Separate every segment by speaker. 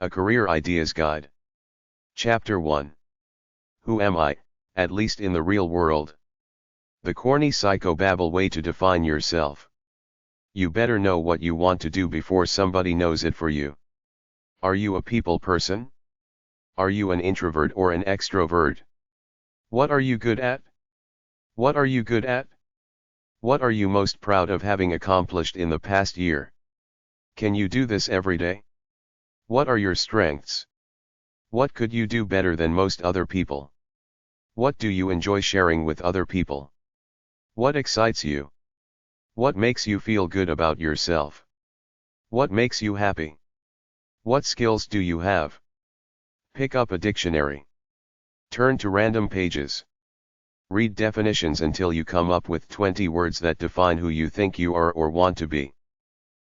Speaker 1: A Career Ideas Guide. Chapter 1. Who am I, at least in the real world? The corny psychobabble way to define yourself. You better know what you want to do before somebody knows it for you. Are you a people person? Are you an introvert or an extrovert? What are you good at? What are you good at? What are you most proud of having accomplished in the past year? Can you do this every day? What are your strengths? What could you do better than most other people? What do you enjoy sharing with other people? What excites you? What makes you feel good about yourself? What makes you happy? What skills do you have? Pick up a dictionary. Turn to random pages. Read definitions until you come up with 20 words that define who you think you are or want to be.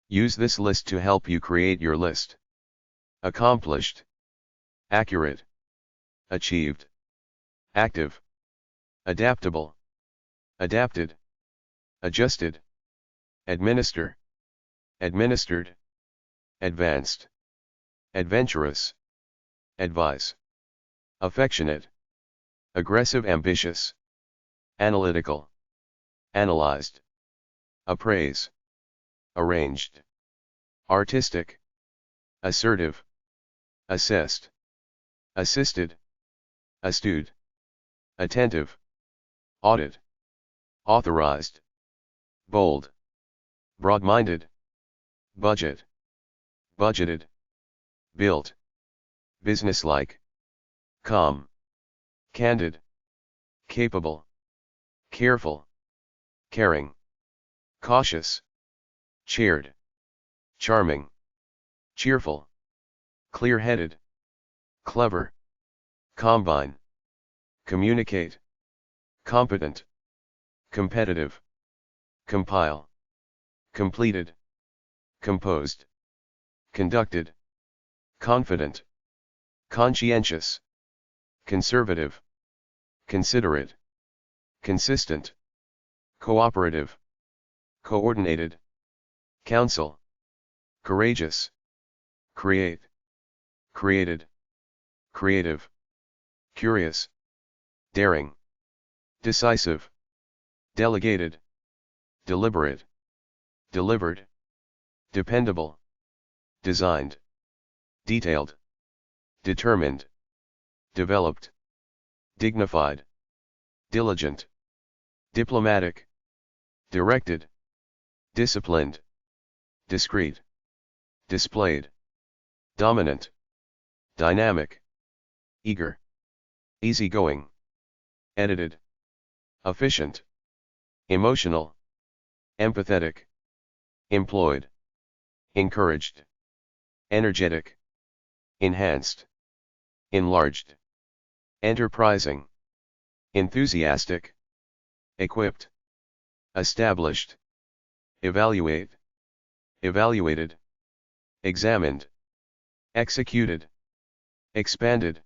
Speaker 1: Use this list to help you create your list. Accomplished. Accurate. Achieved. Active. Adaptable. Adapted. Adjusted. Administer. Administered. Advanced. Adventurous. Advise. Affectionate. Aggressive, ambitious. Analytical. Analyzed. Appraise. Arranged. Artistic. Assertive. Assessed. Assisted. Astute. Attentive. Audit. Authorized. Bold. Broad-minded. Budget. Budgeted. Built. Businesslike. Calm. Candid. Capable. Careful. Caring. Cautious. Cheered. Charming. Cheerful. Clear-headed. Clever. Combine. Communicate. Competent. Competitive. Compile. Completed. Composed. Conducted. Confident. Conscientious. Conservative. Considerate. Consistent. Cooperative. Coordinated. Counsel. Courageous. Create. Created. Creative. Curious. Daring. Decisive. Delegated. Deliberate. Delivered. Dependable. Designed. Detailed. Determined. Developed. Dignified. Diligent. Diplomatic. Directed. Disciplined. Discreet. Displayed. Dominant. Dynamic. Eager. Easygoing. Edited. Efficient. Emotional. Empathetic. Employed. Encouraged. Energetic. Enhanced. Enlarged. Enterprising. Enthusiastic. Equipped. Established. Evaluate. Evaluated. Examined. Executed. Expanded.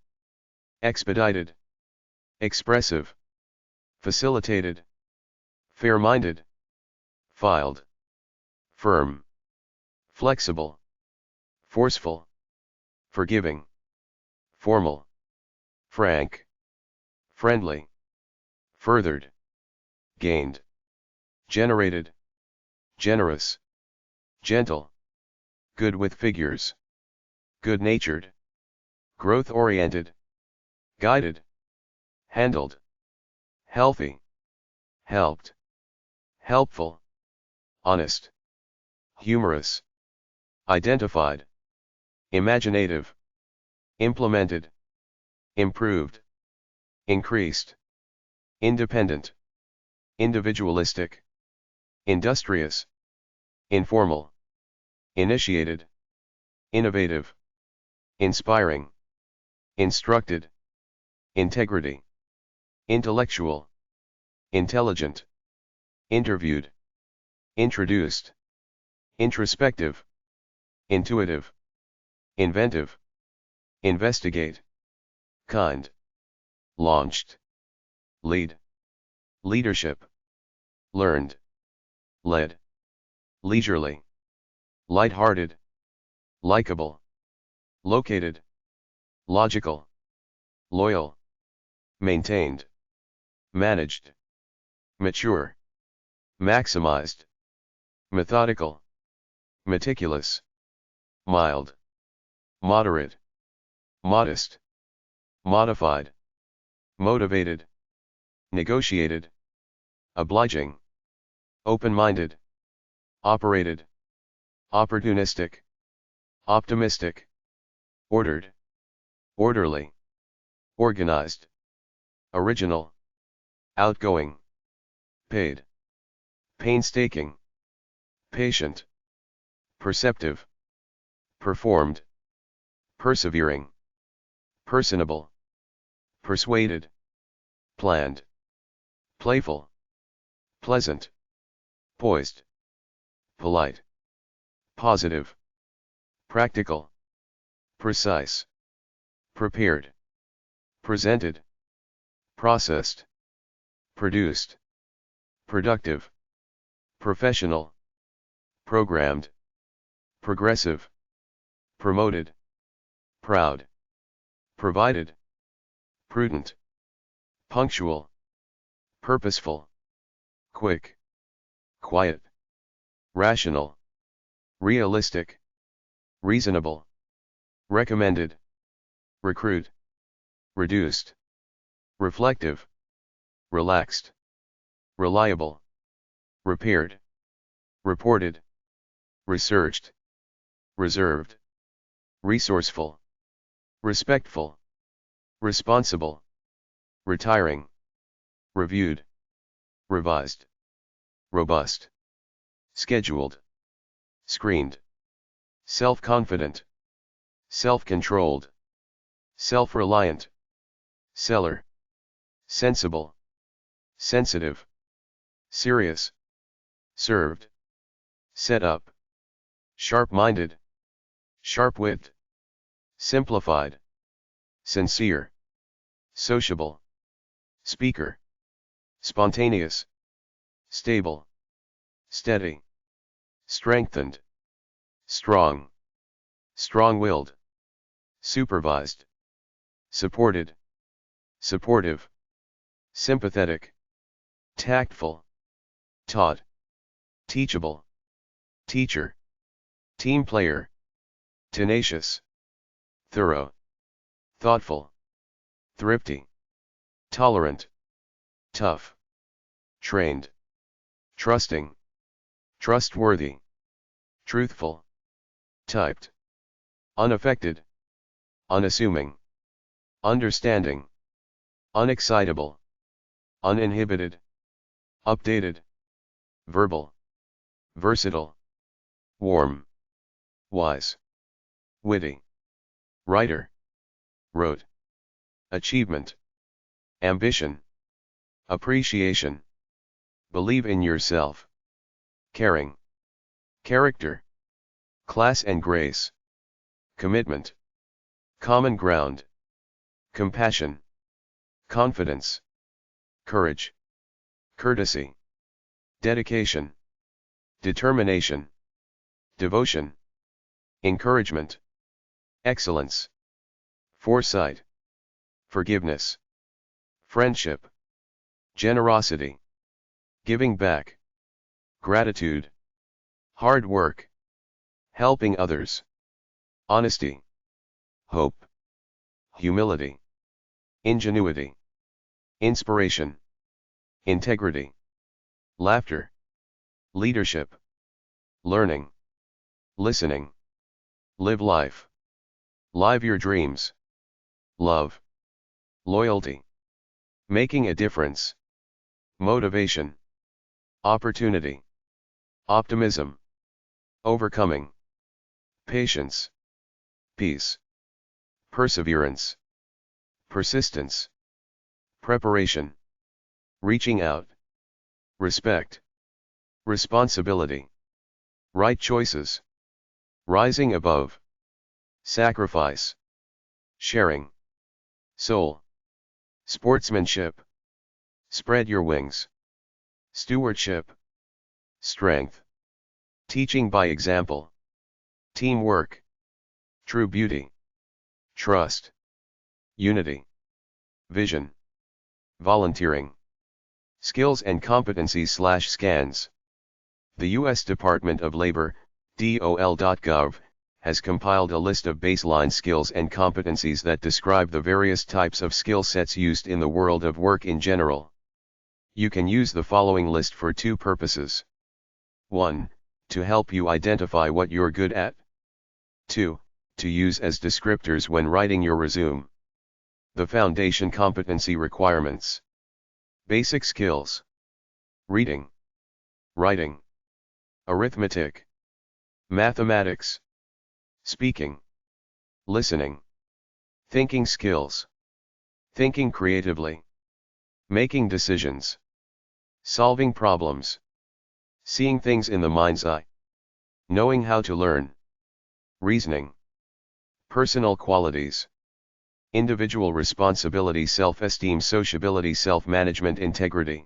Speaker 1: Expedited. Expressive. Facilitated. Fair-minded. Filed. Firm. Flexible. Forceful. Forgiving. Formal. Frank. Friendly. Furthered. Gained. Generated. Generous. Gentle. Good with figures. Good-natured. Growth-oriented. Guided. Handled. Healthy. Helped. Helpful. Honest. Humorous. Identified. Imaginative. Implemented. Improved. Increased. Independent. Individualistic. Industrious. Informal. Initiated. Innovative. Inspiring. Instructed. Integrity. Intellectual. Intelligent. Interviewed. Introduced. Introspective. Intuitive. Inventive. Investigate. Kind. Launched. Lead. Leadership. Learned. Led. Leisurely. Light-hearted. Likeable. located, logical, loyal, maintained, managed, mature, maximized, methodical, meticulous, mild, moderate, modest, modified, motivated, negotiated, obliging, open-minded, operated, opportunistic, optimistic, ordered, orderly, organized, original, outgoing, paid, painstaking, patient, perceptive, performed, persevering, personable, persuaded, planned, playful, pleasant, poised, polite, positive, practical, precise, prepared, presented, processed, produced, productive, professional, programmed, progressive, promoted, proud, provided, prudent, punctual, purposeful, quick, quiet, rational, realistic, reasonable, recommended, recruit, reduced, reflective, relaxed, reliable, repaired, reported, researched, reserved, resourceful, respectful, responsible, retiring, reviewed, revised, robust, scheduled, screened, self-confident, self-controlled, self-reliant, seller, sensible, sensitive, serious, served, set up, sharp-minded, sharp-witted, simplified, sincere, sociable, speaker, spontaneous, stable, steady, strengthened, strong, strong-willed, supervised, supported, supportive, sympathetic, tactful, taught, teachable, teacher, team player, tenacious, thorough, thoughtful, thrifty, tolerant, tough, trained, trusting, trustworthy, truthful, typed, unaffected, unassuming, understanding, unexcitable, uninhibited, updated, verbal, versatile, warm, wise, witty, writer, wrote, achievement, ambition, appreciation, believe in yourself, caring, character, class and grace, commitment, common ground, compassion, confidence, courage, courtesy, dedication, determination, devotion, encouragement, excellence, foresight, forgiveness, friendship, generosity, giving back, gratitude, hard work, helping others, honesty, hope, humility, ingenuity, inspiration, integrity, laughter, leadership, learning, listening, live life, live your dreams, love, loyalty, making a difference, motivation, opportunity, optimism, overcoming, patience, peace, perseverance, persistence, preparation, reaching out, respect, responsibility, right choices, rising above, sacrifice, sharing, soul, sportsmanship, spread your wings, stewardship, strength, teaching by example, teamwork, true beauty, trust, unity, vision, volunteering, skills and competencies/scans. The U.S. Department of Labor, DOL.gov, has compiled a list of baseline skills and competencies that describe the various types of skill sets used in the world of work in general. You can use the following list for two purposes. 1. To help you identify what you're good at. 2. To use as descriptors when writing your resume. The foundation competency requirements. Basic skills: reading, writing, arithmetic, mathematics, speaking, listening. Thinking skills: thinking creatively, making decisions, solving problems, seeing things in the mind's eye, knowing how to learn. Reasoning. Personal qualities: individual responsibility, self-esteem, sociability, self-management, integrity.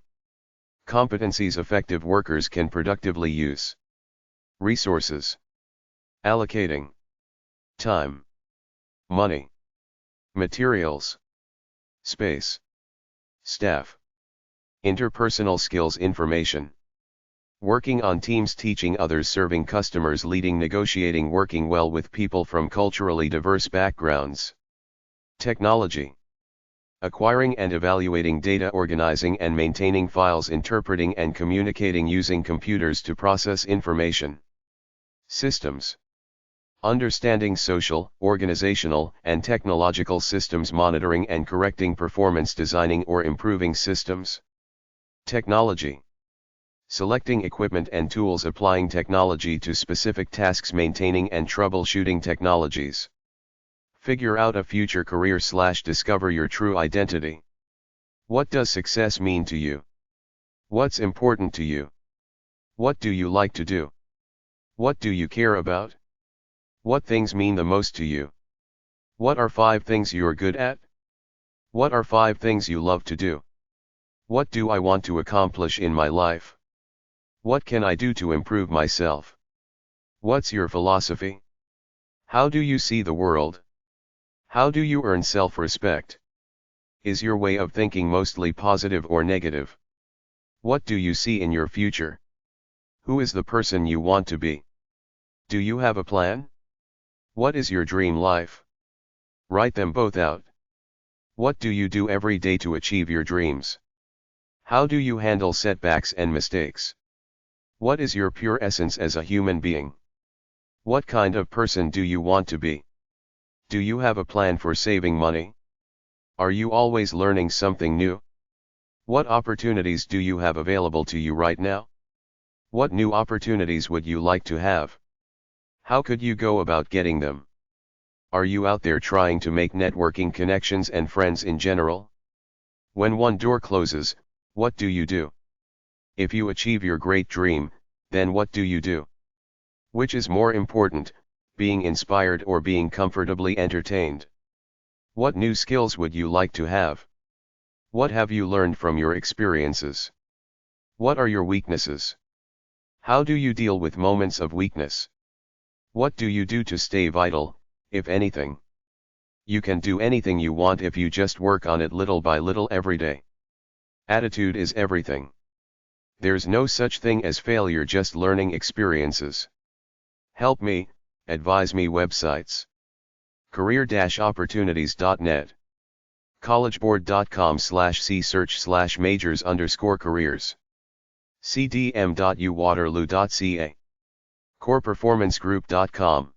Speaker 1: Competencies effective workers can productively use. Resources: allocating time, money, materials, space, staff. Interpersonal skills, information, working on teams, teaching others, serving customers, leading, negotiating, working well with people from culturally diverse backgrounds. Technology: acquiring and evaluating data, organizing and maintaining files, interpreting and communicating using computers to process information. Systems: understanding social, organizational, and technological systems, monitoring and correcting performance, designing or improving systems. Technology: selecting equipment and tools, applying technology to specific tasks, maintaining and troubleshooting technologies. Figure out a future career/discover your true identity. What does success mean to you? What's important to you? What do you like to do? What do you care about? What things mean the most to you? What are 5 things you're good at? What are 5 things you love to do? What do I want to accomplish in my life? What can I do to improve myself? What's your philosophy? How do you see the world? How do you earn self-respect? Is your way of thinking mostly positive or negative? What do you see in your future? Who is the person you want to be? Do you have a plan? What is your dream life? Write them both out. What do you do every day to achieve your dreams? How do you handle setbacks and mistakes? What is your pure essence as a human being? What kind of person do you want to be? Do you have a plan for saving money? Are you always learning something new? What opportunities do you have available to you right now? What new opportunities would you like to have? How could you go about getting them? Are you out there trying to make networking connections and friends in general? When one door closes, what do you do? If you achieve your great dream, then what do you do? Which is more important, being inspired or being comfortably entertained? What new skills would you like to have? What have you learned from your experiences? What are your weaknesses? How do you deal with moments of weakness? What do you do to stay vital, if anything? You can do anything you want if you just work on it little by little every day. Attitude is everything. There's no such thing as failure, just learning experiences. Help me, advise me. Websites: career-opportunities.net, collegeboard.com/c/search/majors_careers, cdm.uwaterloo.ca, coreperformancegroup.com,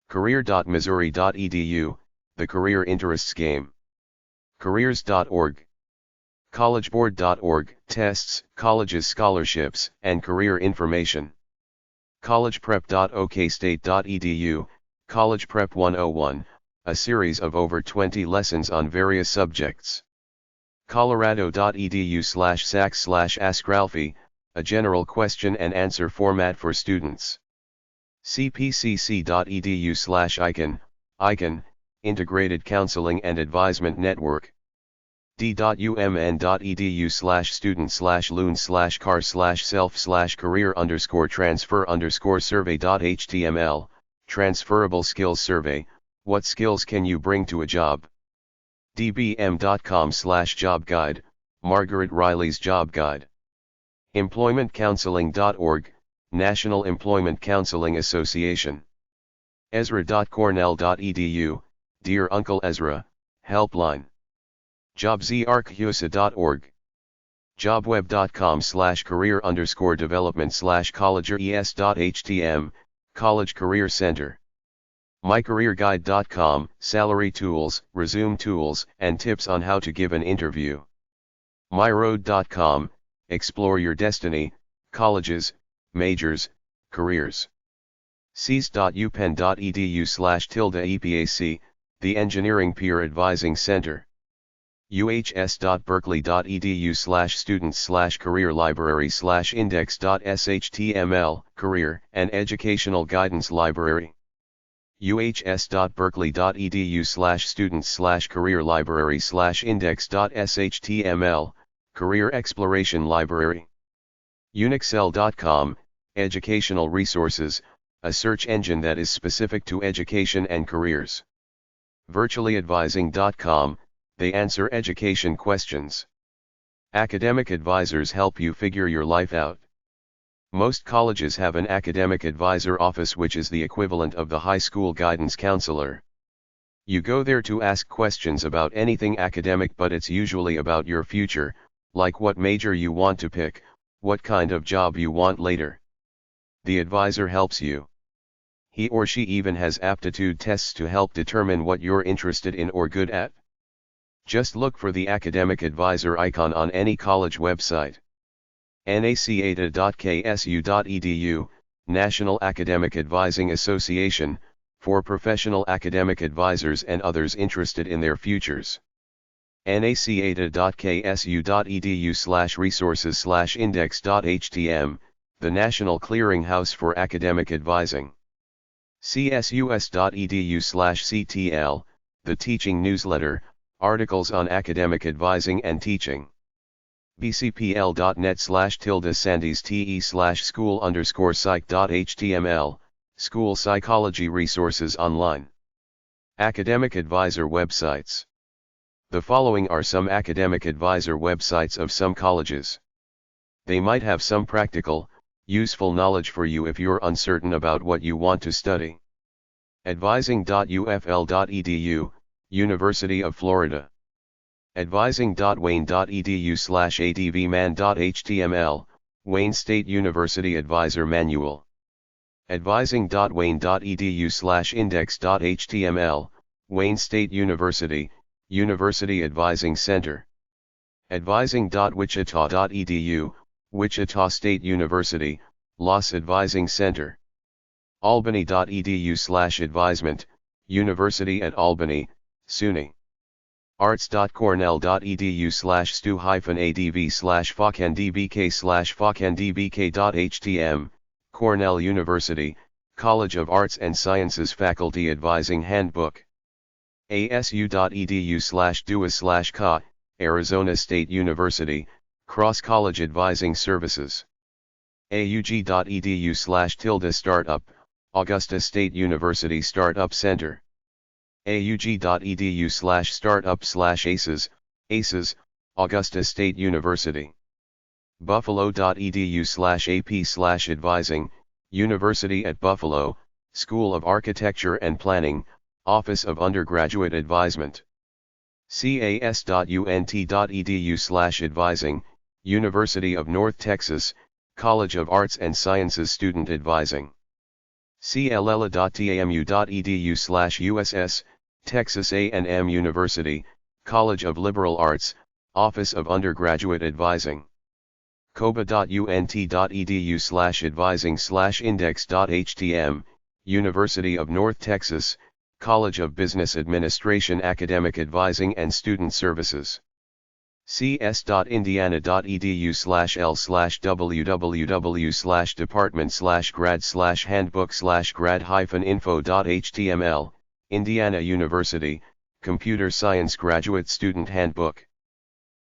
Speaker 1: career.missouri.edu, the career interests game, careers.org, collegeboard.org, tests, colleges, scholarships, and career information, collegeprep.okstate.edu, College Prep 101, a series of over 20 lessons on various subjects, colorado.edu/sax/askralfie, a general question and answer format for students, cpcc.edu/icon, icon, integrated counseling and advisement network, d.umn.edu/student/loon/car/self/career_transfer_survey.html, transferable skills survey, What skills can you bring to a job? dbm.com/job guide, Margaret Riley's Job Guide. Employmentcounseling.org, National Employment Counseling Association. Ezra.cornell.edu, Dear Uncle Ezra, Helpline. Jobsarchusa.org. Jobweb.com/career_development/collegees.htm, College Career Center. MyCareerGuide.com, Salary Tools, Resume Tools, and Tips on how to give an interview. MyRoad.com, Explore Your Destiny, Colleges, Majors, Careers. cease.upenn.edu/EPAC, the Engineering Peer Advising Center. uhs.berkeley.edu/students/career library/index.shtml, Career and Educational Guidance Library. uhs.berkeley.edu/students/career library/index.shtml, Career Exploration Library. Unixel.com, Educational Resources, a search engine that is specific to education and careers. Virtuallyadvising.com, they answer education questions. Academic advisors help you figure your life out. Most colleges have an academic advisor office, which is the equivalent of the high school guidance counselor. You go there to ask questions about anything academic, but it's usually about your future, like what major you want to pick, what kind of job you want later. The advisor helps you. He or she even has aptitude tests to help determine what you're interested in or good at. Just look for the academic advisor icon on any college website. nacada.ksu.edu, National Academic Advising Association, for professional academic advisors and others interested in their futures. nacada.ksu.edu/resources/index.htm, the National Clearinghouse for Academic Advising. csus.edu/ctl, the Teaching Newsletter, articles on academic advising and teaching. bcpl.net/sandys/school_psych.html, School Psychology Resources Online. Academic advisor websites. The following are some academic advisor websites of some colleges. They might have some practical, useful knowledge for you if you're uncertain about what you want to study. Advising.ufl.edu, University of Florida. Advising.wayne.edu/advman.html, Wayne State University Advisor Manual. Advising.wayne.edu/index.html, Wayne State University, University Advising Center. Advising.wichita.edu, Wichita State University, Loss Advising Center. Albany.edu/advisement, University at Albany, SUNY. arts.cornell.edu/stu-adv/focndbk/focndbk.htm, Cornell University, College of Arts and Sciences Faculty Advising Handbook. asu.edu/duas/ca, Arizona State University, Cross College Advising Services. aug.edu/startup, Augusta State University Startup Center. aug.edu/startup/ACES, ACES, Augusta State University. buffalo.edu/ap/advising, University at Buffalo, School of Architecture and Planning, Office of Undergraduate Advisement. cas.unt.edu/advising, University of North Texas, College of Arts and Sciences Student Advising. clla.tamu.edu/USS, Texas A&M University, College of Liberal Arts, Office of Undergraduate Advising. coba.unt.edu/advising/index.htm, University of North Texas, College of Business Administration Academic Advising and Student Services. cs.indiana.edu/l/www/department/grad/handbook/grad-info.html, Indiana University, Computer Science Graduate Student Handbook.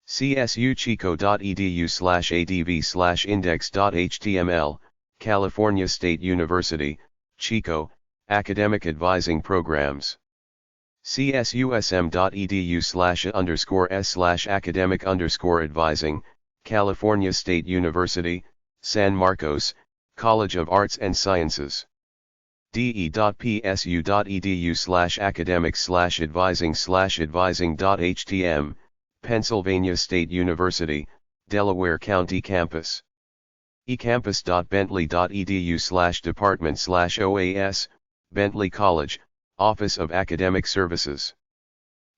Speaker 1: csuchico.edu/adv/index.html, California State University, Chico, Academic Advising Programs. csusm.edu/a_s/academic_advising, California State University, San Marcos, College of Arts and Sciences. de.psu.edu/academic/advising/advising.htm, Pennsylvania State University, Delaware County Campus. ecampus.bentley.edu/department/OAS, Bentley College, Office of Academic Services.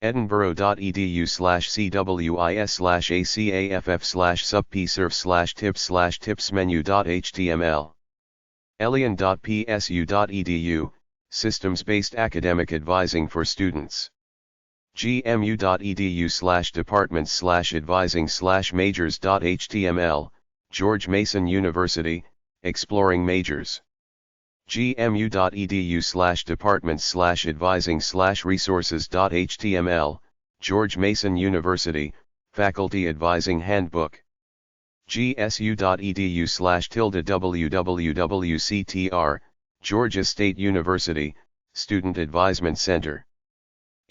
Speaker 1: edinburgh.edu/cwis/acaff/subpserv/tips/tipsmenu.html. elian.psu.edu, Systems-Based Academic Advising for Students. gmu.edu/departments/advising/majors.html, George Mason University, Exploring Majors. gmu.edu/departments/advising/resources.html, George Mason University, Faculty Advising Handbook. gsu.edu/www.ctr, Georgia State University, Student Advisement Center.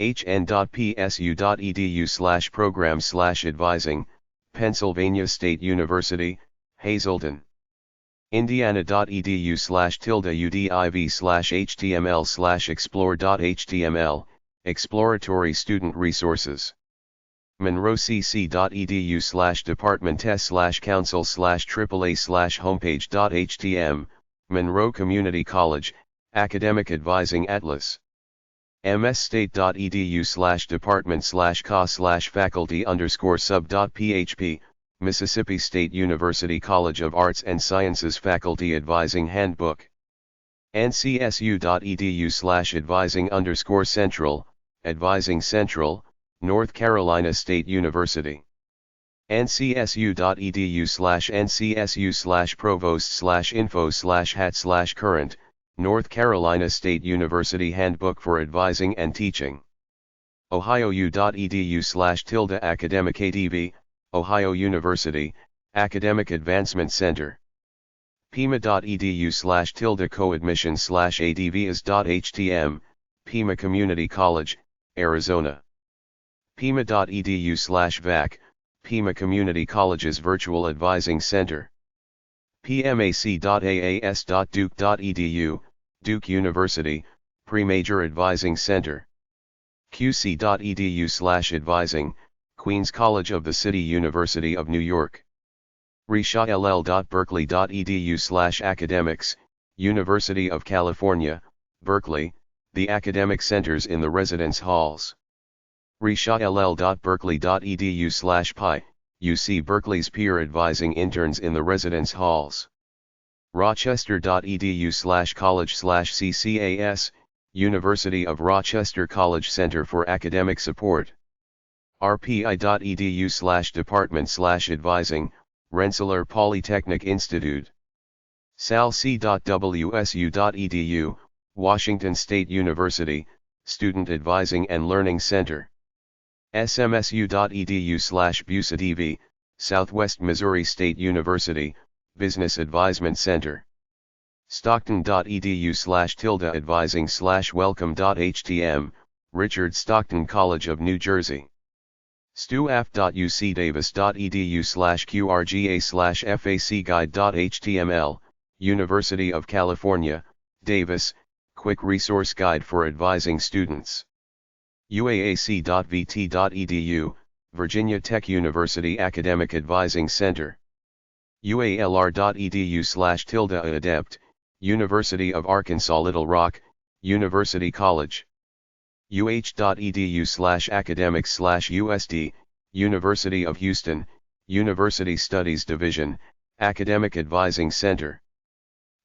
Speaker 1: hn.psu.edu/programs/advising, Pennsylvania State University, Hazleton. indiana.edu/udiv/html/explore.html, Exploratory Student Resources. monroec.edu/department/council/AAA/homepage.htm, Monroe Community College, Academic Advising Atlas. msstate.edu/department/ca/faculty_sub.php, Mississippi State University College of Arts and Sciences Faculty Advising Handbook. ncsu.edu/advising_central, Advising Central, North Carolina State University. ncsu.edu/ncsu/provost/info/hat/current, North Carolina State University Handbook for Advising and Teaching. ohiou.edu/academic-adv, Ohio University, Academic Advancement Center. pima.edu/coadmission/adviss.htm, Pima Community College, Arizona. pima.edu/vac, Pima Community College's Virtual Advising Center. pmac.aas.duke.edu, Duke University, Pre-Major Advising Center. qc.edu/advising, Queens College of the City University of New York. rishall.berkeley.edu/academics, University of California, Berkeley, the academic centers in the residence halls. rishall.berkeley.edu/pi, UC Berkeley's peer advising interns in the residence halls. rochester.edu/college/ccas, University of Rochester College Center for Academic Support. rpi.edu/department/advising, Rensselaer Polytechnic Institute. salc.wsu.edu, Washington State University, Student Advising and Learning Center. smsu.edu/bucadv, Southwest Missouri State University, Business Advisement Center. stockton.edu/advising/welcome.htm, Richard Stockton College of New Jersey. stuaf.ucdavis.edu/qrga/facguide.html, University of California, Davis, Quick Resource Guide for Advising Students. uaac.vt.edu, Virginia Tech University Academic Advising Center. ualr.edu/adept, University of Arkansas Little Rock, University College. uh.edu/academics/USD, University of Houston, University Studies Division, Academic Advising Center.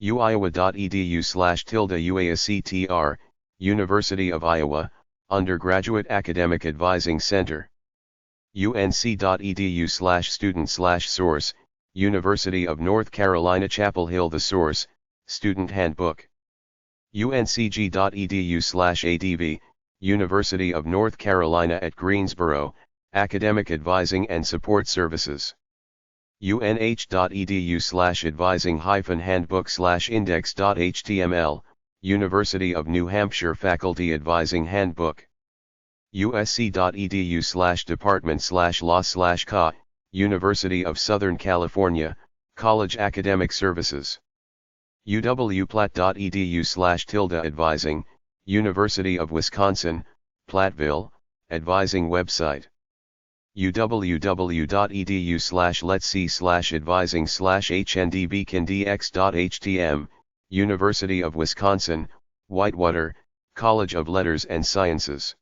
Speaker 1: uiowa.edu/UASCTR, University of Iowa, Undergraduate Academic Advising Center. unc.edu/student/source, University of North Carolina Chapel Hill. The Source, Student Handbook. uncg.edu/adv, University of North Carolina at Greensboro, Academic Advising and Support Services. unh.edu/advising-handbook/index.html, University of New Hampshire Faculty Advising Handbook. usc.edu/department/law/ca, University of Southern California, College Academic Services. uwplat.edu/advising, University of Wisconsin, Platteville, Advising website. uww.edu/letsee/advising/hndbcandx.htm, University of Wisconsin, Whitewater, College of Letters and Sciences.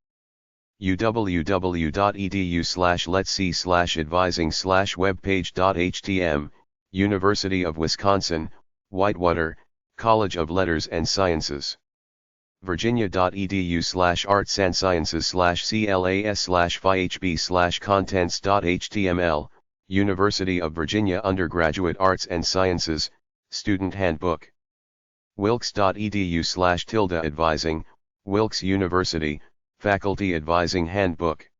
Speaker 1: uww.edu/letsee/advising/webpage.htm, University of Wisconsin, Whitewater, College of Letters and Sciences. virginia.edu/artsandsciences/clas/phb/contents.html, University of Virginia Undergraduate Arts and Sciences, Student Handbook. wilkes.edu/advising, Wilkes University, Faculty Advising Handbook.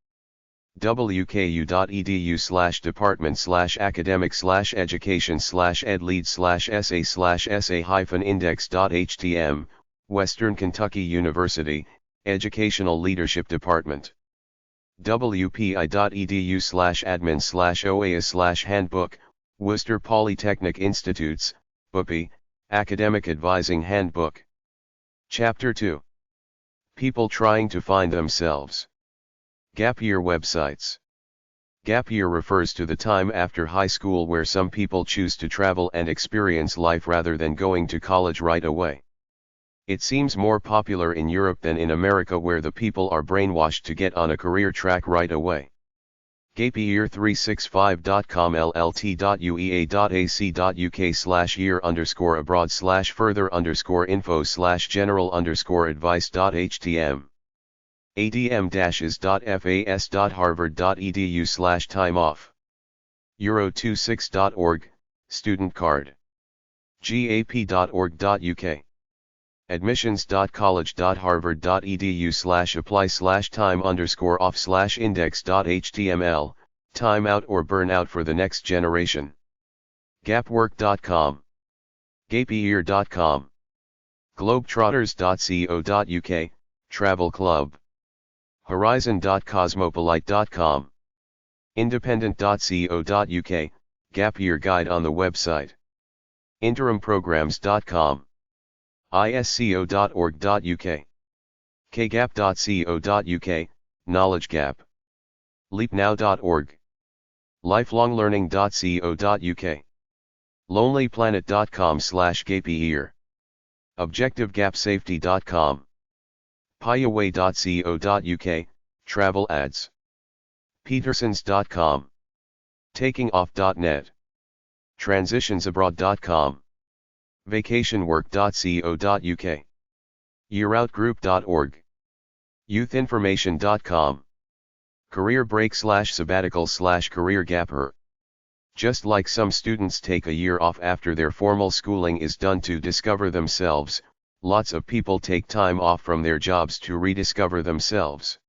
Speaker 1: wku.edu/department/academic/education/edlead/essay/essay-index.htm, Western Kentucky University, Educational Leadership Department. wpi.edu/admin/oas/handbook, Worcester Polytechnic Institutes, WPI, Academic Advising Handbook. Chapter 2. People Trying to Find Themselves. Gap Year Websites. Gap year refers to the time after high school where some people choose to travel and experience life rather than going to college right away. It seems more popular in Europe than in America, where the people are brainwashed to get on a career track right away. Gapyear365.com llt.uea.ac.uk/year_abroad/further_info/general_advice.htm. adm-is.fas.harvard.edu/time off. Euro26.org, student card. gap.org.uk. admissions.college.harvard.edu/apply/time_off/index.html, timeout or burnout for the next generation. Gapwork.com. Gapeyear.com. Globetrotters.co.uk, Travel Club. Horizon.cosmopolite.com. Independent.co.uk, Gap Year Guide on the website. Interimprograms.com. isco.org.uk. kgap.co.uk, Knowledge Gap. leapnow.org. lifelonglearning.co.uk. lonelyplanet.com/gapeyear. objectivegapsafety.com. pieaway.co.uk, travel ads. petersons.com. takingoff.net. transitionsabroad.com. vacationwork.co.uk. yearoutgroup.org. youthinformation.com. career break/sabbatical/career gapper. Just like some students take a year off after their formal schooling is done to discover themselves, lots of people take time off from their jobs to rediscover themselves.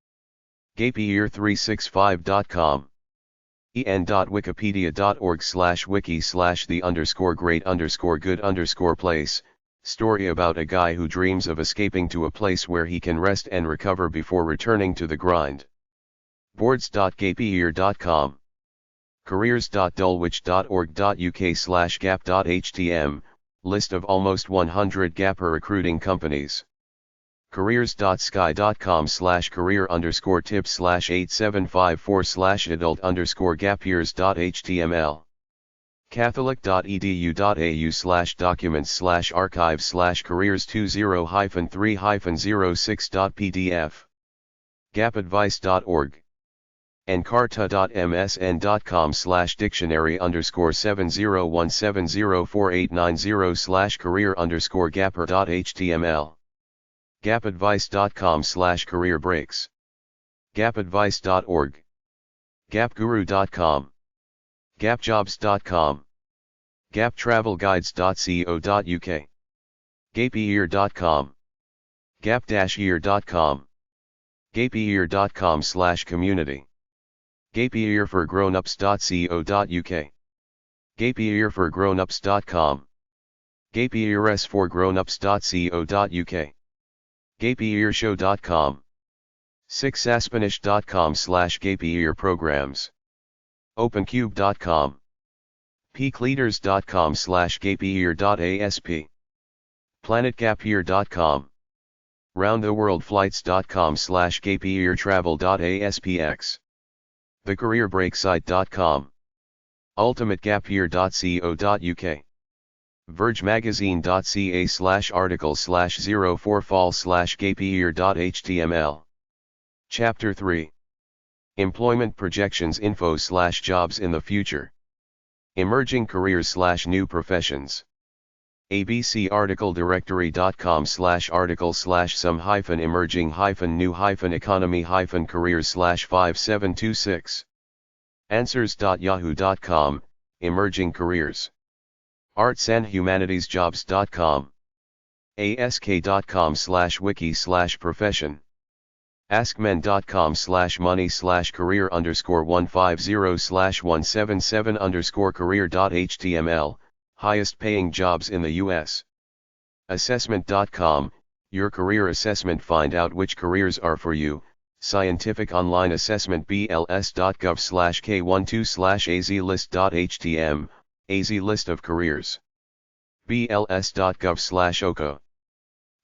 Speaker 1: Gapyear365.com. en.wikipedia.org/wiki/the_great_good_place, story about a guy who dreams of escaping to a place where he can rest and recover before returning to the grind. boards.gapeyear.com. careers.dulwich.org.uk/gap.htm, list of almost 100 Gapper recruiting companies. careers.sky.com/career_tips/8754/adult_gapyears.html. catholic.edu.au/documents/archives/careers20-3-06.pdf. gapadvice.org. encarta.msn.com/dictionary_701704890/career_gapper.html. gapadvice.com/career breaks. gapadvice.org. gapguru.com. gapjobs.com. gaptravelguides.co.uk. gapeyear.com. gap-year.com. gapeyear.com/community. gapeyearforgrownups.co.uk. gapeyearforgrownups.com. gapeyearsforgrownups.co.uk. gapeyearshow.com. 6saspanish.com/gap-year programs. opencube.com. peakleaders.com/gap-year.asp. planetgapyear.com. roundtheworldflights.com/gap-year-travel.aspx. thecareerbreaksite.com. ultimategapyear.co.uk. vergemagazine.ca/article/04fall/gap-year.html. Chapter 3. Employment projections info/jobs in the future. Emerging careers/new professions. ABC article directory.com/article/some-emerging-new-economy-careers/5726. answers.yahoo.com, emerging careers. artsandhumanitiesjobs.com. ask.com/wiki/profession. askmen.com/money/career_150/177_career.html, highest paying jobs in the U.S. assessment.com, your career assessment. Find out which careers are for you. Scientific online assessment. bls.gov/k12/azlist.htm, AZ list of careers. bls.gov/oko.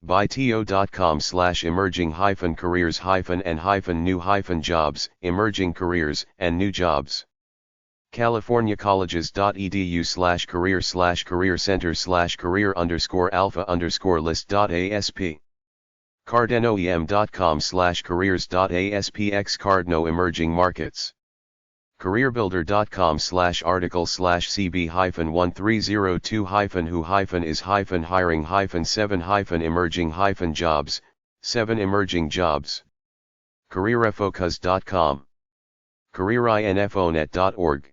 Speaker 1: byto.com/emerging-careers-and-new-jobs, emerging careers and new jobs. californiacolleges.edu/career/career center/career_alpha_list.asp. cardenoem.com/careers.aspx. Cardno emerging markets. careerbuilder.com/article/cb-1302-who-is-hiring-7-emerging-jobs, 7 emerging jobs. careerfocus.com. careerinfonet.org.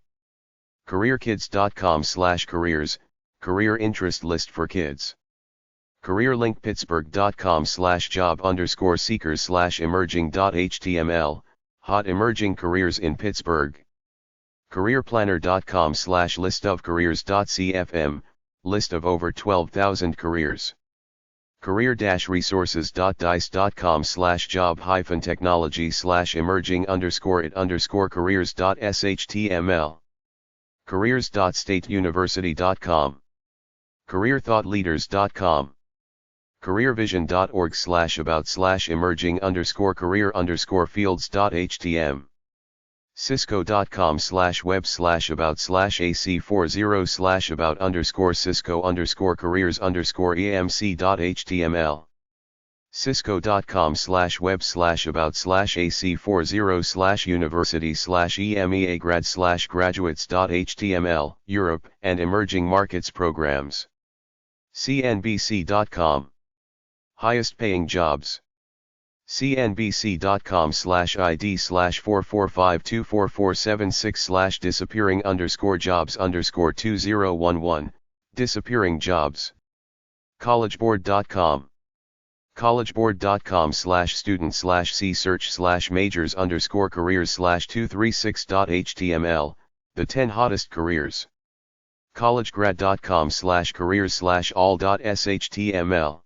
Speaker 1: careerkids.com/careers, career interest list for kids. careerlinkpittsburgh.com/job_seekers/emerging.html, hot emerging careers in Pittsburgh. careerplanner.com/list of careers.cfm, list of over 12,000 careers. career-resources.dice.com/job-technology/emerging_it_careers.shtml. careers.stateuniversity.com. careerthoughtleaders.com. careervision.org/about/emerging_career_fields.htm. cisco.com/web/about/ac40/about_careers_emc.html. cisco.com/web/about/ac40/university/emea grad/graduates.html, Europe and emerging markets programs. cnbc.com. highest paying jobs. cnbc.com/id/44524476/disappearing_jobs_2011, disappearing jobs. collegeboard.com. collegeboard.com/student/c-search/majors_careers/236.html, the 10 hottest careers. collegegrad.com/careers/all.shtml.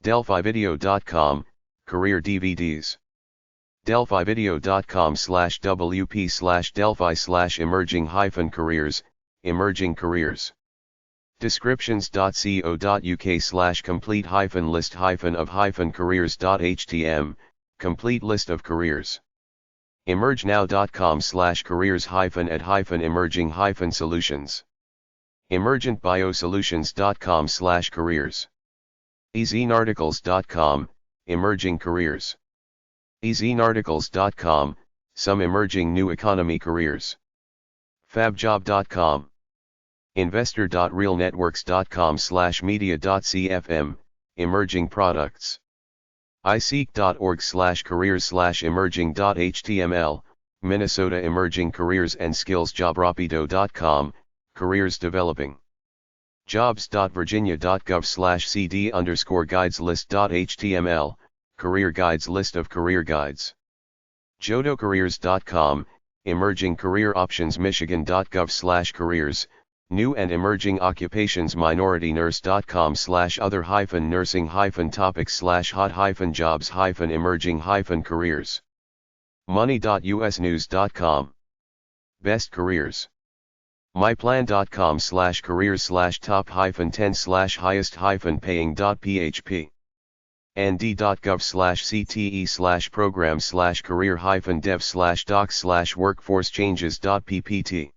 Speaker 1: delphivideo.com, career DVDs. delphivideo.com/wp/delphi/emerging-careers, emerging careers. descriptions.co.uk/complete-list-of-careers.htm, complete list of careers. emergenow.com/careers-at-emerging-solutions. emergentbiosolutions.com/careers. ezenarticles.com, emerging careers. ezenarticles.com, some emerging new economy careers. fabjob.com. investor.realnetworks.com/media.cfm, emerging products. iseek.org/careers/emerging.html, Minnesota emerging careers and skills. jobrapido.com, careers developing. jobs.virginia.gov/cd_guides list.html, career guides list of career guides. jodocareers.com, emerging career options. michigan.gov/careers, New and emerging occupations minorityNurse.com/other-nursing-topics/hot-jobs-emerging-careers. Money.usnews.com. Best careers. myplan.com/careers/top-10/highest-paying.php. nd.gov/cte/program/career-dev/docs/workforce-changes.ppt.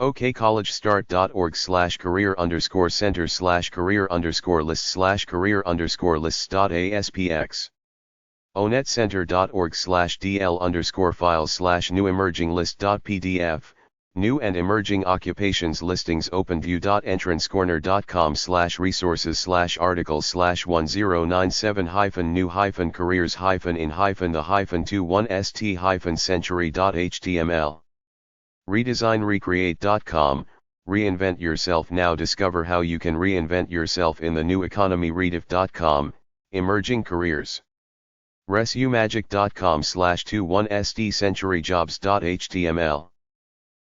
Speaker 1: okcollegestart.org/career_center/career_lists/career_lists.aspx. onetcenter.org/dl_files/new-emerging-list.pdf. New and emerging occupations listings. openview.entranscorner.com/resources/articles/1097-new-the-21st-century.html. redesignrecreate.com. Reinvent yourself now. Discover how you can reinvent yourself in the new economy. Rediff.com. Emerging careers. resuemagic.com/21st-centuryjobs.html.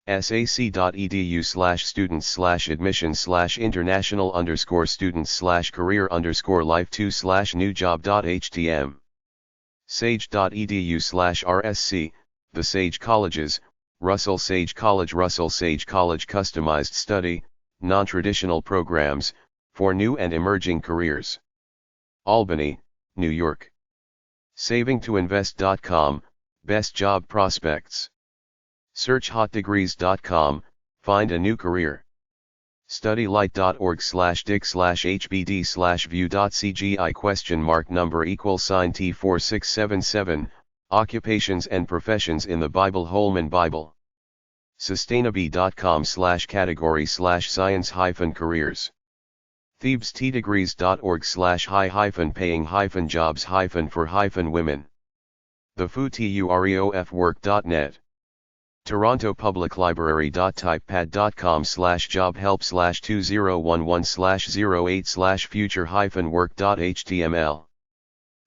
Speaker 1: sac.edu/students/international_students/career_life2/newjob.htm. sage.edu/rsc. The Sage Colleges, Russell Sage College. Russell Sage College customized study, non-traditional programs, for new and emerging careers. Albany, New York. savingtoinvest.com, best job prospects. searchhotdegrees.com, find a new career. studylight.org/dig/hbd/view.cgi ? T4677, Occupations and Professions in the Bible. Holman Bible. sustainably.com/category/science-careers. thebestdegrees.org/high-paying-jobs-for-women. thefutureofwork.net. torontopubliclibrary.typepad.com/job-help/2011/08/future-work.html.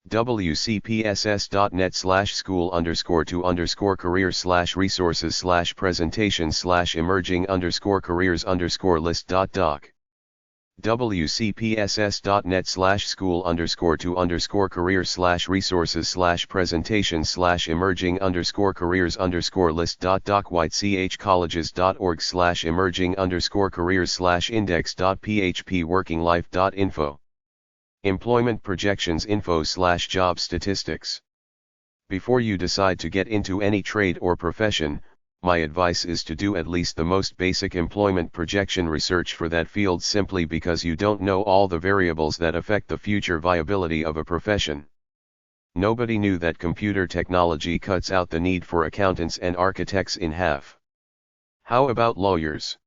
Speaker 1: wcpss.net/school_to-careers/resources/presentations/emerging_careers_list.doc. wcpss.net/school_to-careers/resources/presentations/emerging_careers_list.doc. whitechcolleges.org/emerging_careers/index.php. workinglife.info. Employment projections info/job statistics. Before you decide to get into any trade or profession, my advice is to do at least the most basic employment projection research for that field, simply because you don't know all the variables that affect the future viability of a profession. Nobody knew that computer technology cuts out the need for accountants and architects in half. How about lawyers?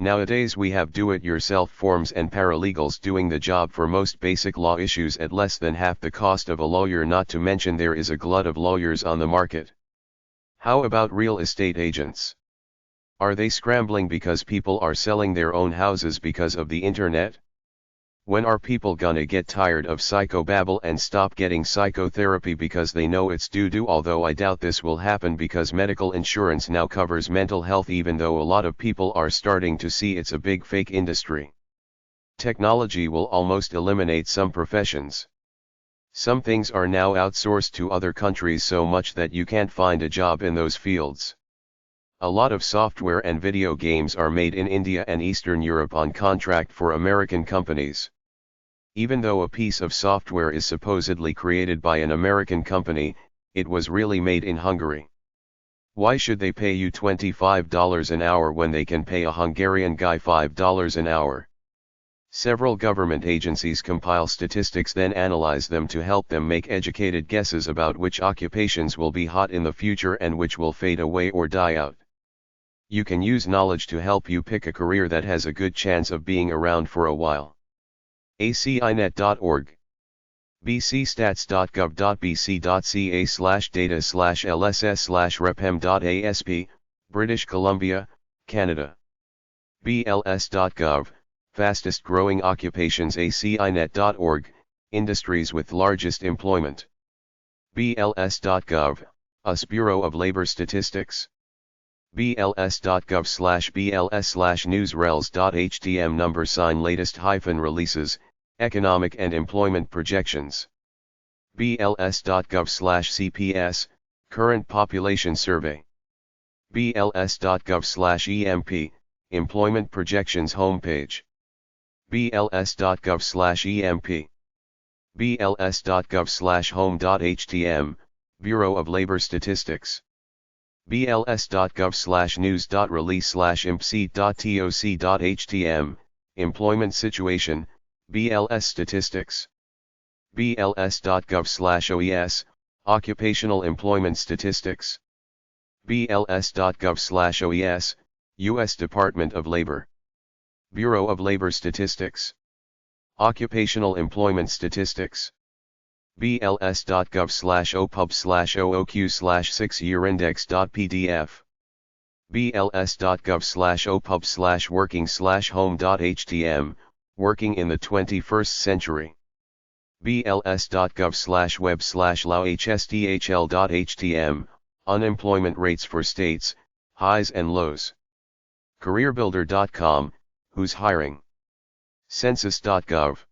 Speaker 1: Nowadays we have do-it-yourself forms and paralegals doing the job for most basic law issues at less than half the cost of a lawyer, not to mention there is a glut of lawyers on the market. How about real estate agents? Are they scrambling because people are selling their own houses because of the internet? When are people gonna get tired of psychobabble and stop getting psychotherapy because they know it's doo-doo? Although I doubt this will happen, because medical insurance now covers mental health, even though a lot of people are starting to see it's a big fake industry. Technology will almost eliminate some professions. Some things are now outsourced to other countries so much that you can't find a job in those fields. A lot of software and video games are made in India and Eastern Europe on contract for American companies. Even though a piece of software is supposedly created by an American company, it was really made in Hungary. Why should they pay you $25 an hour when they can pay a Hungarian guy $5 an hour? Several government agencies compile statistics, then analyze them to help them make educated guesses about which occupations will be hot in the future and which will fade away or die out. You can use knowledge to help you pick a career that has a good chance of being around for a while. acinet.org. bcstats.gov.bc.ca/data/lss/repem.asp, British Columbia, Canada. bls.gov, fastest growing occupations. acinet.org, industries with largest employment. bls.gov, US Bureau of Labor Statistics. bls.gov/bls/newsrels.htm number sign latest releases, economic and employment projections. bls.gov/cps, current population survey. bls.gov/emp, employment projections homepage. bls.gov/emp. bls.gov/home.htm, Bureau of Labor Statistics. bls.gov/news.release/impseat.toc.htm, employment situation, BLS statistics. bls.gov/OES, occupational employment statistics. bls.gov/OES, U.S. Department of Labor. Bureau of Labor Statistics. Occupational employment statistics. bls.gov/opub/ooq/6yearindex.pdf. bls.gov/opub/working/home.htm, working in the 21st century. bls.gov/web/lohsdhl.htm, unemployment rates for states, highs and lows. careerbuilder.com, who's hiring. census.gov.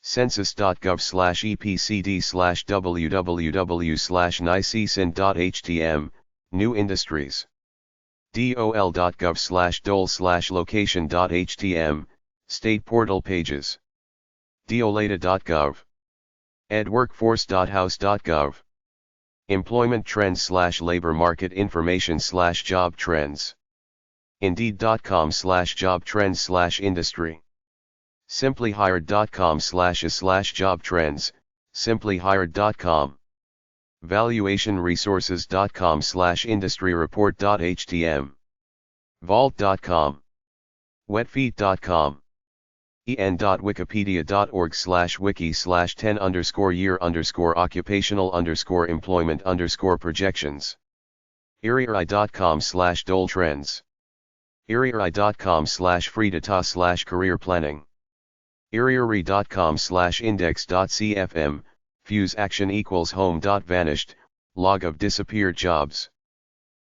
Speaker 1: census.gov/epcd/www/nicecin.htm, new industries. dol.gov/dole/location.htm, state portal pages. deolata.gov. edworkforce.house.gov. employment trends/labor market information/job trends. indeed.com/job trends/industry. simplyhired.com/is/job trends, simplyhired.com. valuationresources.com/industry report.htm. vault.com. wetfeet.com. en.wikipedia.org/wiki/10_year_occupational_employment_projections. irirai.com/dole trends. irirai.com/freedata/career planning. iriari.com/index.cfm, fuse action equals home.vanished, log of disappeared jobs.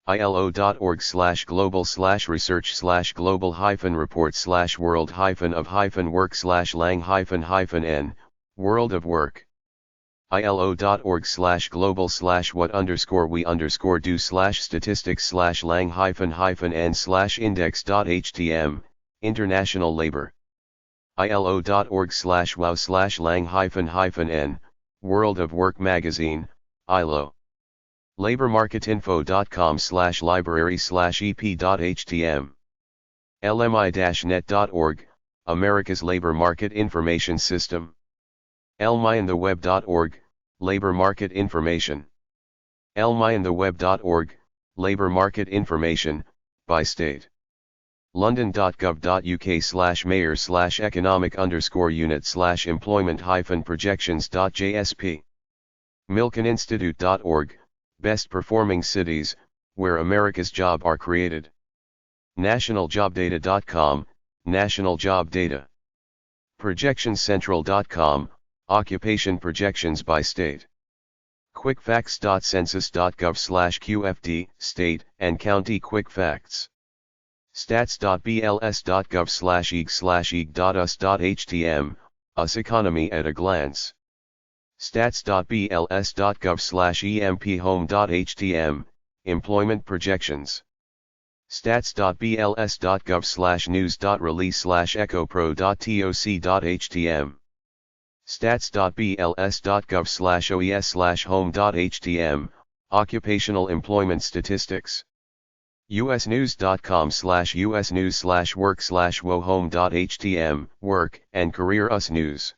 Speaker 1: ilo.org/global/research/world-of-work/lang-of-work/what_what_what_what_what ilo.org/global/what_we_do/statistics/lang-n/index.htm, international labor. ilo.org/wow/lang-n, World of Work magazine, ILO. labormarketinfo.com/library/ep.htm. lmi-net.org, America's Labor Market Information System. lmyintheweb.org, Labor Market Information. lmyintheweb.org, Labor Market Information, by state. london.gov.uk/mayor/economic_unit/employment-projections.jsp. milkeninstitute.org, best performing cities, where America's jobs are created. nationaljobdata.com, national job data. projectioncentral.com, occupation projections by state. quickfacts.census.gov/qfd, state and county quick facts. stats.bls.gov/eeg/eeg.us.htm, US economy at a glance. stats.bls.gov/emphome.htm, employment projections. stats.bls.gov/news.release/echopro.toc.htm. stats.bls.gov/oes/home.htm, occupational employment statistics. usnews.com/usnews/work/wohome.htm, work and career US news.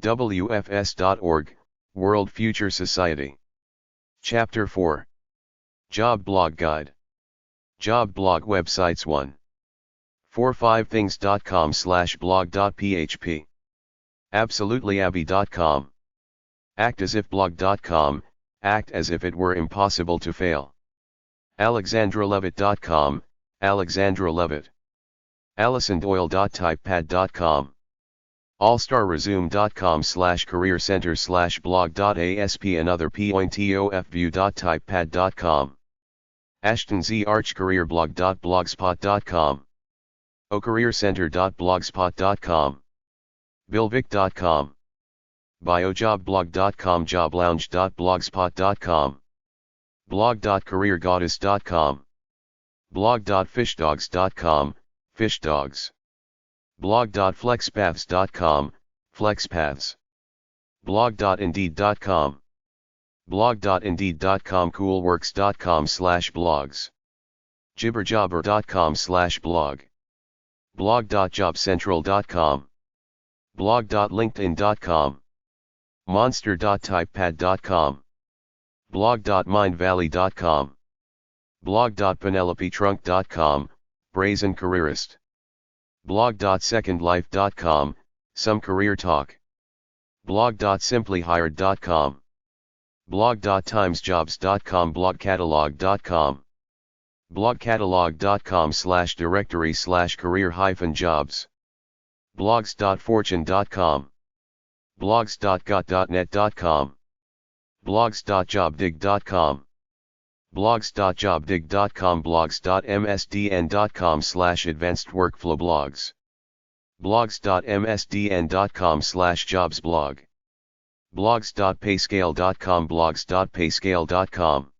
Speaker 1: wfs.org, World Future Society. Chapter 4. Job Blog Guide. Job blog websites 1. 45things.com/blog.php. absolutelyabby.com. actasifblog.com, act as if it were impossible to fail. alexandralevitt.com, Alexandra Levitt. alisondoyle.typepad.com. allstarresume.com/career center/blog.asp another pointofview.typepad.com. Ashton Z. Archcareerblog.blogspot.com. ocareercenter.blogspot.com. billvic.com. biojobblog.com. joblounge.blogspot.com. blog.careergoddess.com. blog.fishdogs.com, fishdogs. blog.flexpaths.com, flexpaths. blog.indeed.com. blog.indeed.com. coolworks.com/blogs. jibberjobber.com/blog. blog.jobcentral.com. blog.linkedin.com. monster.typepad.com. blog.mindvalley.com. blog.penelopetrunk.com, brazen careerist. blog.secondlife.com, some career talk. blog.simplyhired.com. blog.timesjobs.com. blogcatalog.com. blogcatalog.com/directory/career-jobs. blogs.fortune.com. blogs.got.net.com. blogs.jobdig.com. blogs.jobdig.com. blogs.msdn.com/advancedworkflow-blogs. blogs.msdn.com/jobsblog. blogs.payscale.com. blogs.payscale.com.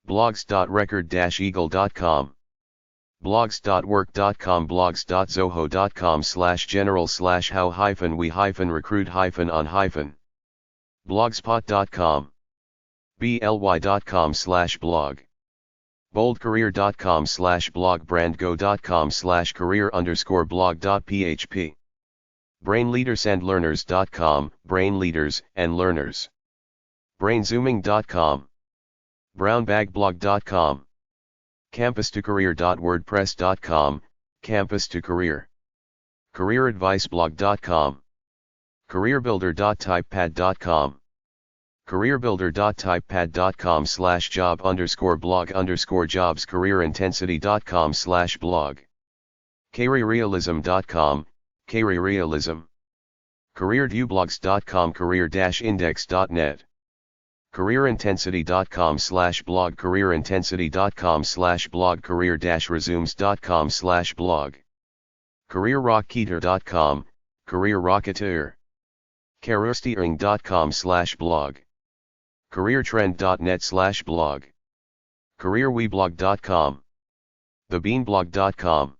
Speaker 1: blogs.record-eagle.com. blogs.work.com. blogs.zoho.com/general/how-we-recruit-on- blogspot.com. bly.com/blog. boldcareer.com/blog. brandgo.com/career_blog.php. brainleadersandlearners.com. brainleaders and learners. brainzooming.com. brownbagblog.com. campustocareer.wordpress.com, campus-to-career. careeradviceblog.com. careerbuilder.typepad.com. careerbuilder.typepad.com/job_blog_jobs. careerintensity.com/blog. careerrealism.com, careerrealism. careerdewblogs.com. career-index.net. careerintensity.com/blog. careerintensity.com/blog. career-resumes.com/blog. careerrocketer.com, career rocketeer. careersteering.com/blog. careertrend.net/blog. careerweblog.com. thebeanblog.com.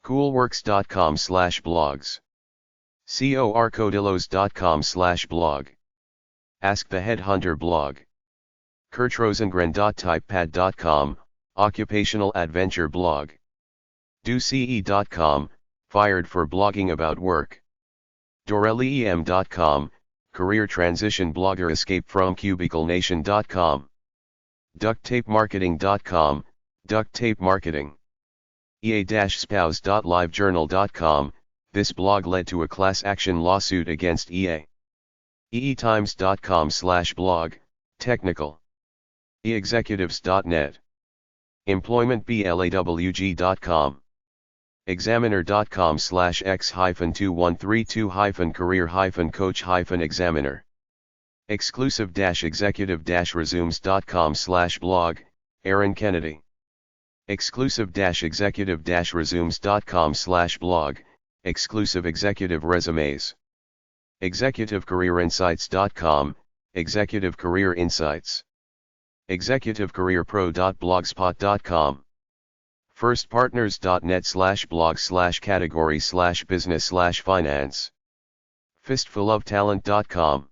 Speaker 1: coolworks.com/blogs. corcodillos.com/blog. Ask the Headhunter blog. kurtrosengren.typepad.com, occupational adventure blog. doce.com, fired for blogging about work. doreliem.com, career transition blogger. escape from cubiclenation.com. ducttapemarketing.com, duct tape marketing. ea-spouse.livejournal.com, this blog led to a class action lawsuit against EA. eetimes.com/blog, technical. eexecutives.net. employmentblawg.com. examiner.com/x-2132-career-coach-examiner. exclusive-executive-resumes.com/blog, Aaron Kennedy. exclusive-executive-resumes.com/blog, exclusive executive resumes. executivecareerinsights.com, executive career insights. executivecareerpro.blogspot.com. firstpartners.net/blog/category/business/finance. fistfuloftalent.com.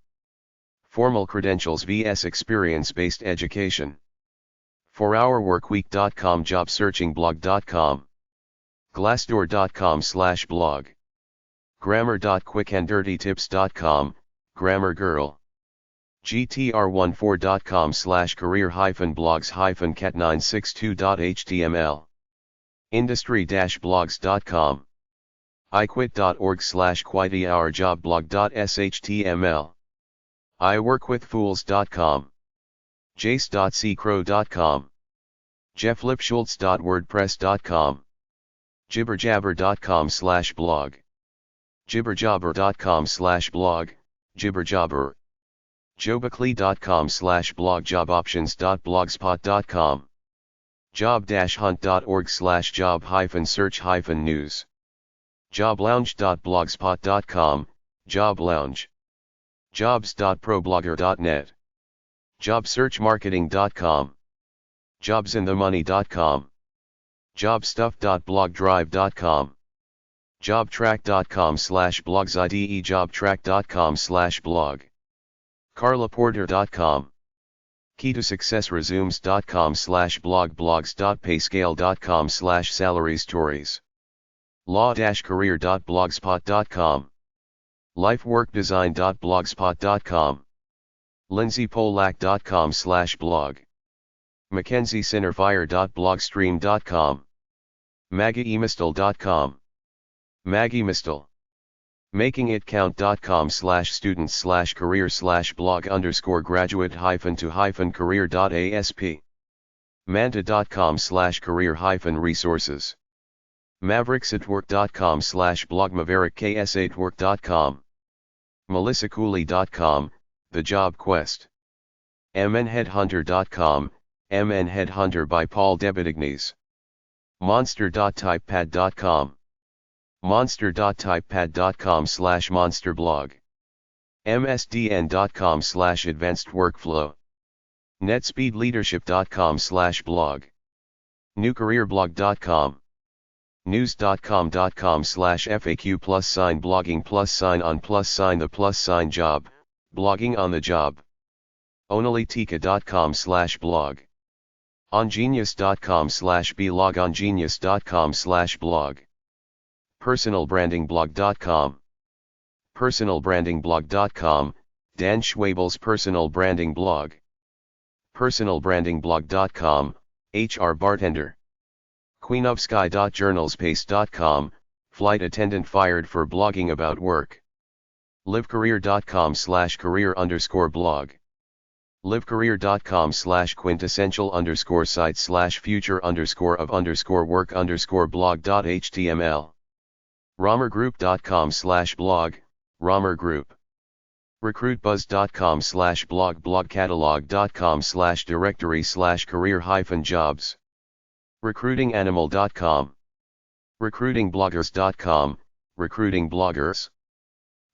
Speaker 1: formal credentials vs experience-based education. 4hourworkweek.com. jobsearchingblog.com. glassdoor.com/blog. grammar.quickanddirtytips.com, grammar girl. gtr14.com/career-blogs-cat962.html. industry-blogs.com. iquit.org/quietyhourjobblog.shtml. iworkwithfools.com. jace.ccrow.com. jefflipschultz.wordpress.com. jibberjabber.com/blog. jibberjobber.com/blog, jibberjobber. jobacly.com/blog. joboptions.blogspot.com. job-hunt.org/job-search-news. joblounge.blogspot.com, Job Lounge. jobs.problogger.net. jobsearchmarketing.com. jobsinthemoney.com. jobstuff.blogdrive.com. jobtrack.com/blogs jobtrack.com/blog. carlaporter.com. keytosuccessresumes.com/blog blogs.payscale.com/salary stories. law-career.blogspot.com. lifeworkdesign.blogspot.com. lindsaypolak.com/blog. mackenziesinnerfire.blogstream.com. maggiemistel.com. Maggie Mistel. makingitcount.com/student/career/blog_graduate-to-career.asp. manta.com/career-resources. mavericksatwork.com/blog maverickks8work.com. melissacooley.com, The Job Quest. mnheadhunter.com, MN Headhunter by Paul Debitignes. monster.typepad.com. monster.typepad.com/monsterblog. msdn.com/advancedworkflow. netspeedleadership.com/blog. newcareerblog.com. news.com.com/faq+blogging+on+the+job, blogging on the job. onalitika.com/blog. ongenius.com/blog ongenius.com/blog. personalbrandingblog.com. personalbrandingblog.com, Dan Schwabel's personal branding blog. personalbrandingblog.com, HR bartender. queenofsky.journalspace.com, flight attendant fired for blogging about work. livecareer.com/career_blog. livecareer.com/quintessential_site/future_of_work_blog.html. romergroup.com/blog, Romer Group. recruitbuzz.com/blog blogcatalog.com/directory/career-jobs. recruitinganimal.com. recruitingbloggers.com, recruiting bloggers.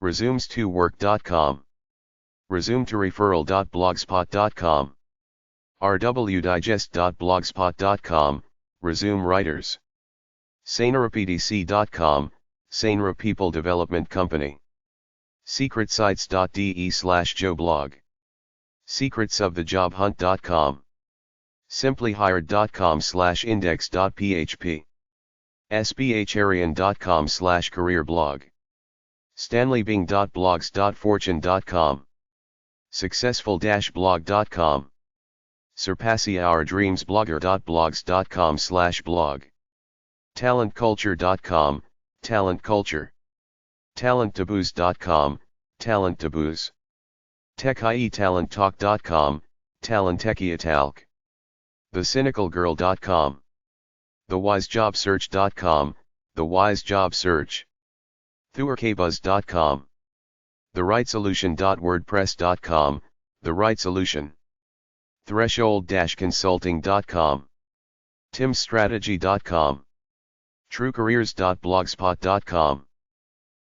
Speaker 1: resumes2work.com. resume2referral.blogspot.com. rwdigest.blogspot.com, resume writers. sanerapdc.com, Sanera People Development Company. secretsites.de/joblog. secretsofthejobhunt.com. simplyhired.com/index.php. sbharian.com/careerblog. stanleybing.blogs.fortune.com. successful-blog.com. surpassyourdreamsblogger.blogs.com/blog. talentculture.com, Talent Culture. talenttaboos.com, Talent Taboos. techietalenttalk.com, Talentechietalk. thecynicalgirl.com. thewisejobsearch.com, The Wise Job Search. theworkabuzz.com. therightsolution.wordpress.com, The Right Solution. threshold-consulting.com. timstrategy.com. truecareers.blogspot.com.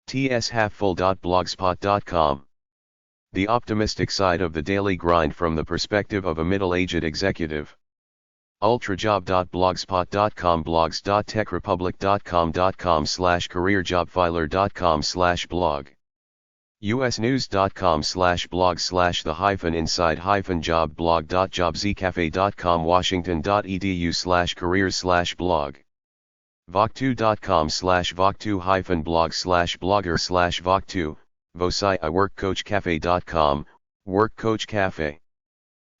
Speaker 1: tshalfful.blogspot.com. The optimistic side of the daily grind from the perspective of a middle-aged executive. ultrajob.blogspot.com. blogs.techrepublic.com.com/careerjobfiler.com/blog. usnews.com/blog/the-inside-job-blog.jobzcafe.com. washington.edu/careers/blog. voc2.com/voc2-blog/blogger/vok2, vosai-workcoachcafe.com, Work Coach Cafe.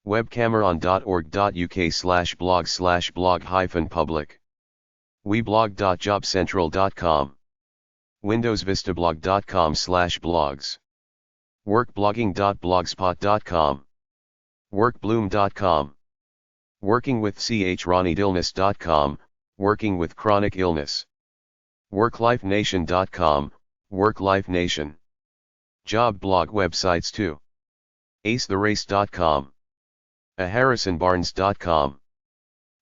Speaker 1: webcameron.org.uk/blog/blog-public. weblog.jobcentral.com. windowsvistablog.com/blogs. workblogging.blogspot.com. workbloom.com. workingwithchronidillness.com, Working with Chronic Illness. worklifenation.com, WorkLifeNation. Job blog websites too. acetherace.com. aharrisonbarnes.com.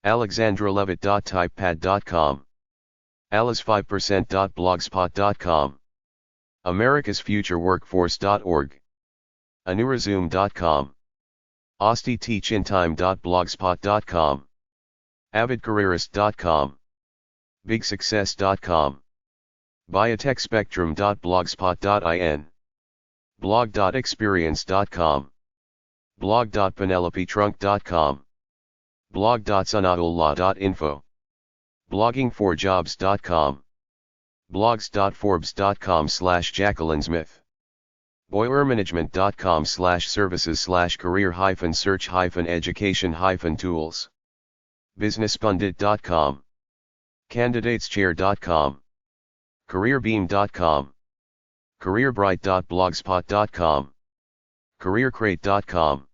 Speaker 1: alexandralevitt.typepad.com, alice5%.blogspot.com, americasfutureworkforce.org, anuresume.com, ostiteachintime.blogspot.com, avidcareerist.com, bigsuccess.com, biotechspectrum.blogspot.in, blog.experience.com, blog.penelopetrunk.com, blog.sunaullah.info, bloggingforjobs.com, blogs.forbes.com/JacquelineSmith, boilermanagement.com/services/career-search-education-tools, businesspundit.com, candidateschair.com, careerbeam.com, careerbright.blogspot.com, careercrate.com,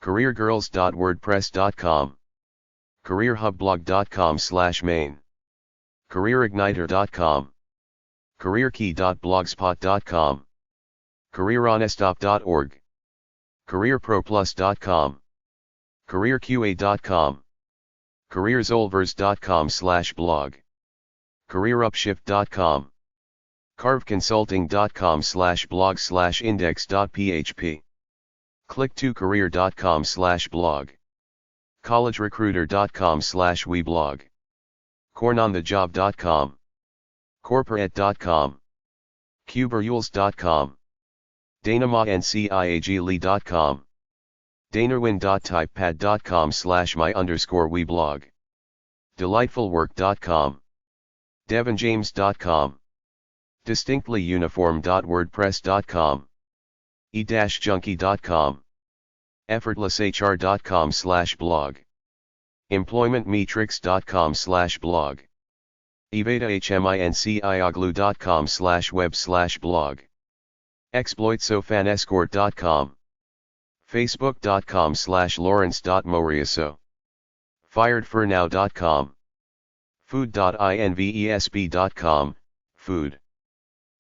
Speaker 1: careergirls.wordpress.com, careerhubblog.com/main, careerigniter.com, careerkey.blogspot.com, careeronestop.org, careerproplus.com, careerqa.com, careerzolvers.com/blog, careerupshift.com, carveconsulting.com/blog/index.php, click2career.com/blog, collegerecruiter.com/weblog, cornonthejob.com, corporate.com, cuberules.com, danamonciagli.com, danarwin.typepad.com/my_weblog, delightfulwork.com, devinjames.com, distinctlyuniform.wordpress.com, e-junkie.com, effortlesshr.com/blog, employmentmetrics.com/blog, evadahminciaglu.com/web/blog, exploitsofanescort.com, facebook.com/lawrence.moriaso, firedfornow.com, food.invesb.com, food,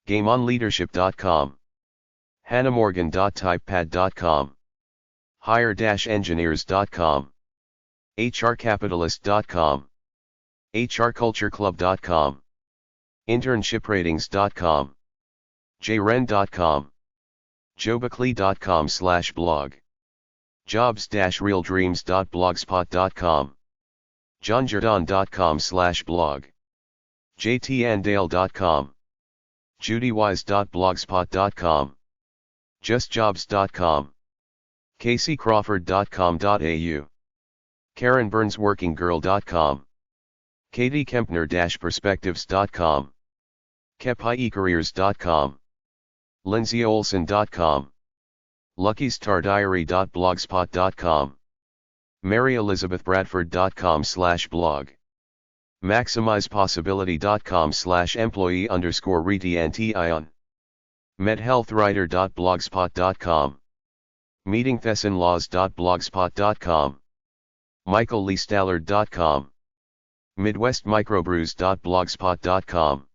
Speaker 1: gameonleadership.com, hannahmorgan.typepad.com, hire-engineers.com, hrcapitalist.com, hrcultureclub.com, internshipratings.com, jren.com, jobacli.com/blog, jobs-realdreams.blogspot.com, johnjordan.com/blog, jtandale.com, judywise.blogspot.com, justjobs.com, caseycrawford.com.au, karenburnsworkinggirl.com, katiekempner-perspectives.com, kepiecareers.com, lindsayolson.com, luckystardiary.blogspot.com, maryelizabethbradford.com/blog, maximizepossibility.com/employee_retention, medhealthwriter.blogspot.com, meetingthessinlaws.blogspot.com, michaelleestallard.com, midwestmicrobrews.blogspot.com,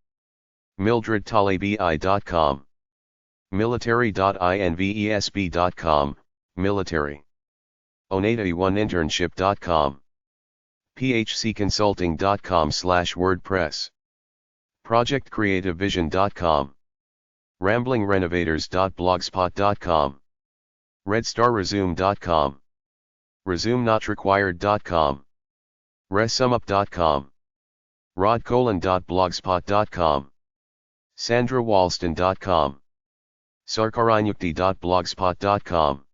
Speaker 1: mildredtalebi.com, military.invesb.com, military, oneta1internship.com, phcconsulting.com/wordpress, projectcreativevision.com, ramblingRenovators.blogspot.com, redstarresume.com, resumenottrequired.com, resumup.com, rodcolon.blogspot.com, sandrawalston.com, sarkaranyukti.blogspot.com,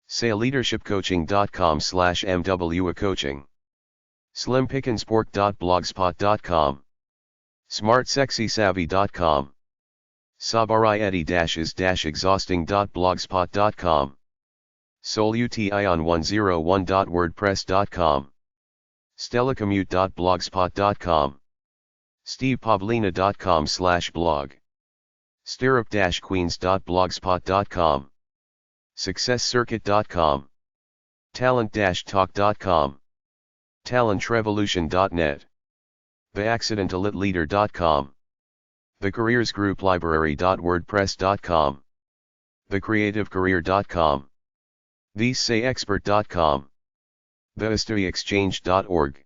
Speaker 1: sayleadershipcoaching.com/mwacoaching, slimpickenspork.blogspot.com, smartsexysavvy.com, sabarieti-is-exhausting.blogspot.com, solution101.wordpress.com, stellacommute.blogspot.com, stevepavlina.com/blog, stirrup-queens.blogspot.com, successcircuit.com, talent-talk.com, talentrevolution.net, theaccidentalleader.com, thecareersgrouplibrary.wordpress.com, thecreativecareer.com, thesayexpert.com, thehistoryexchange.org.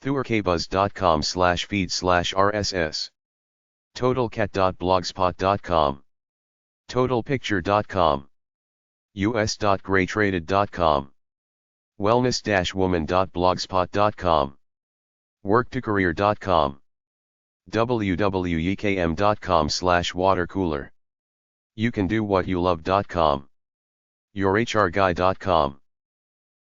Speaker 1: thurkbuzz.com/feed/RSS. totalcat.blogspot.com. totalpicture.com. us.graytraded.com. wellness-woman.blogspot.com. worktocareer.com. www.ekm.com/watercooler. You can do what you love.com. yourhrguy.com.